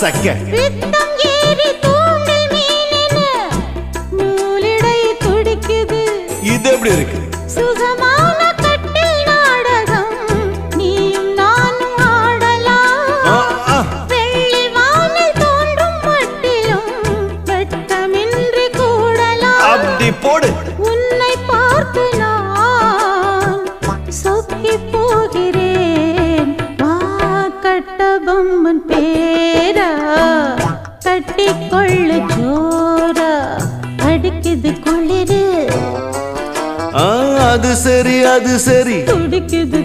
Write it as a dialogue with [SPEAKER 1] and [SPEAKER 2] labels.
[SPEAKER 1] சக்க
[SPEAKER 2] பித்தம் ஏறி தூண்டில் மீனென நூலிடை துடிக்குது.
[SPEAKER 1] இது எப்படி இருக்கு?
[SPEAKER 2] சுகமான கட்டில் நாடகம் நீயும் நானும் ஆடலாம். வெள்ளி வானில் தோன்றும் மட்டிலும் வெட்டமின்றி கூடலாம்.
[SPEAKER 1] அப்படி போடு.
[SPEAKER 2] உன்னை பார்த்து நான் சொக்கி போகிறேன். வா கட்டபொம்மன் பேரா கட்டிக்கொள்ளு ஜோரா அடிக்குது குளிரு.
[SPEAKER 1] அது சரி அது சரி.
[SPEAKER 2] துடிக்குது